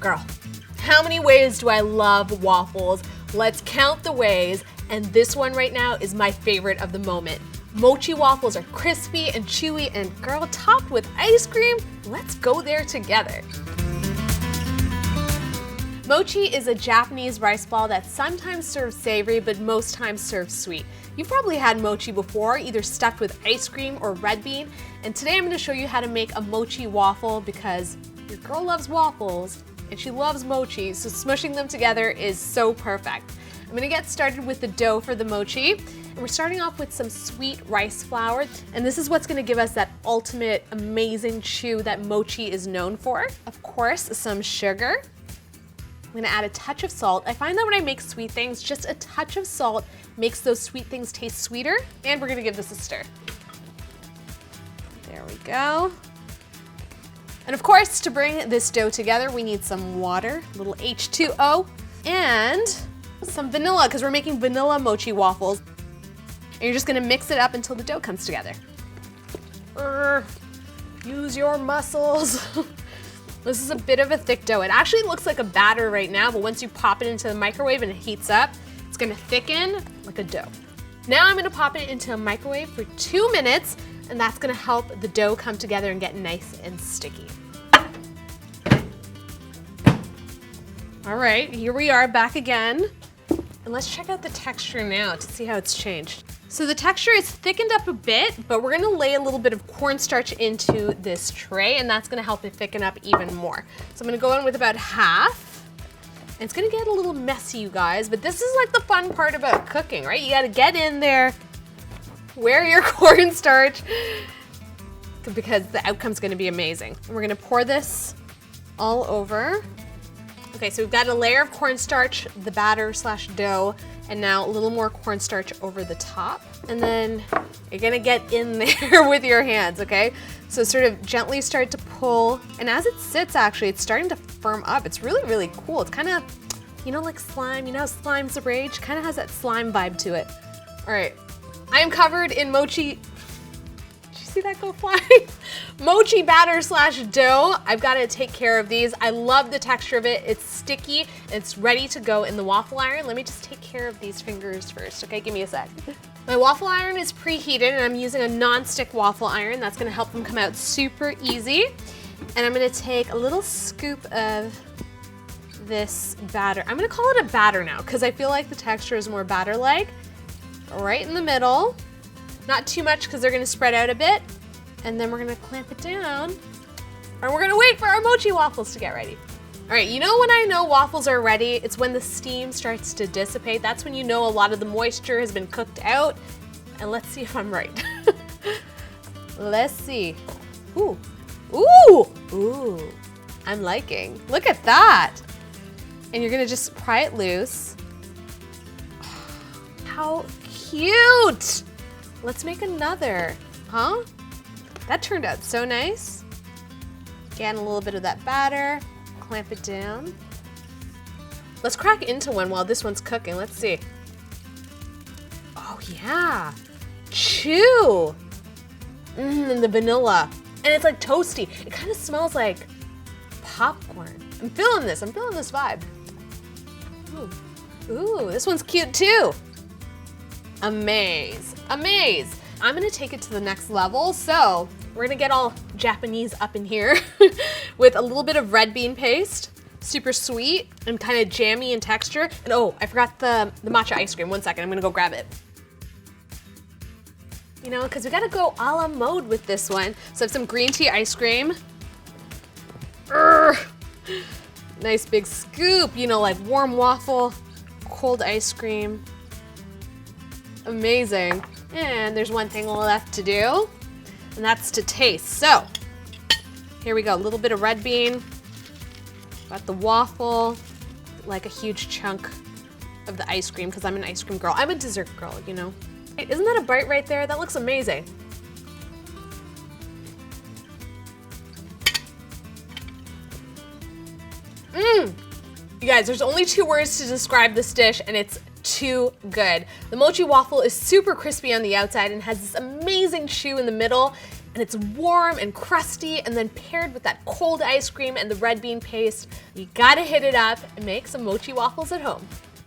Girl, how many ways do I love waffles? Let's count the ways, and this one right now is my favorite of the moment. Mochi waffles are crispy and chewy and girl, topped with ice cream. Let's go there together. Mochi is a Japanese rice ball that sometimes serves savory, but most times serves sweet. You've probably had mochi before, either stuffed with ice cream or red bean. And today I'm gonna show you how to make a mochi waffle because your girl loves waffles and she loves mochi, so smushing them together is so perfect. I'm gonna get started with the dough for the mochi. And we're starting off with some sweet rice flour, and this is what's gonna give us that ultimate amazing chew that mochi is known for. Of course, some sugar. I'm gonna add a touch of salt. I find that when I make sweet things, just a touch of salt makes those sweet things taste sweeter, and we're gonna give this a stir. There we go. And of course, to bring this dough together, we need some water, a little H2O, and some vanilla, because we're making vanilla mochi waffles. And you're just gonna mix it up until the dough comes together. Use your muscles. This is a bit of a thick dough. It actually looks like a batter right now, but once you pop it into the microwave and it heats up, it's gonna thicken like a dough. Now I'm gonna pop it into a microwave for 2 minutes, and that's gonna help the dough come together and get nice and sticky. All right, here we are back again. And let's check out the texture now to see how it's changed. So the texture is thickened up a bit, but we're gonna lay a little bit of cornstarch into this tray, and that's gonna help it thicken up even more. So I'm gonna go in with about half. And it's gonna get a little messy, you guys, but this is like the fun part about cooking, right? You gotta get in there, wear your cornstarch, because the outcome's gonna be amazing. And we're gonna pour this all over. Okay, so we've got a layer of cornstarch, the batter slash dough, and now a little more cornstarch over the top. And then you're gonna get in there with your hands, okay? So sort of gently start to pull, and as it sits, actually, it's starting to firm up. It's really, really cool. It's kind of, you know, like slime. You know how slime's the rage? Kind of has that slime vibe to it. All right, I am covered in mochi. See that go flying? Mochi batter slash dough. I've got to take care of these. I love the texture of it. It's sticky. It's ready to go in the waffle iron. Let me just take care of these fingers first, okay? Give me a sec. My waffle iron is preheated, and I'm using a non-stick waffle iron. That's gonna help them come out super easy. And I'm gonna take a little scoop of this batter. I'm gonna call it a batter now, because I feel like the texture is more batter-like. Right in the middle. Not too much because they're gonna spread out a bit. And then we're gonna clamp it down. And we're gonna wait for our mochi waffles to get ready. All right, you know when I know waffles are ready? It's when the steam starts to dissipate. That's when you know a lot of the moisture has been cooked out. And let's see if I'm right. Let's see. Ooh, ooh, ooh. I'm liking. Look at that. And you're gonna just pry it loose. How cute. Let's make another, huh? That turned out so nice. Again, a little bit of that batter, clamp it down. Let's crack into one while this one's cooking. Let's see. Oh yeah, chew. And the vanilla. And it's like toasty. It kind of smells like popcorn. I'm feeling this vibe. Ooh, ooh, this one's cute too. Amaze, amaze. I'm gonna take it to the next level. So we're gonna get all Japanese up in here with a little bit of red bean paste, super sweet and kind of jammy in texture. And oh, I forgot the matcha ice cream. 1 second, I'm gonna go grab it. You know, because we gotta go a la mode with this one. So I have some green tea ice cream. Nice big scoop, you know, like warm waffle, cold ice cream. Amazing. And there's one thing left to do, and that's to taste. So here we go, a little bit of red bean, got the waffle, like a huge chunk of the ice cream, because I'm an ice cream girl. I'm a dessert girl, you know. Hey, isn't that a bite right there? That looks amazing. You guys, there's only 2 words to describe this dish, and it's too good. The mochi waffle is super crispy on the outside and has this amazing chew in the middle. and it's warm and crusty, and then paired with that cold ice cream and the red bean paste, you gotta hit it up and make some mochi waffles at home.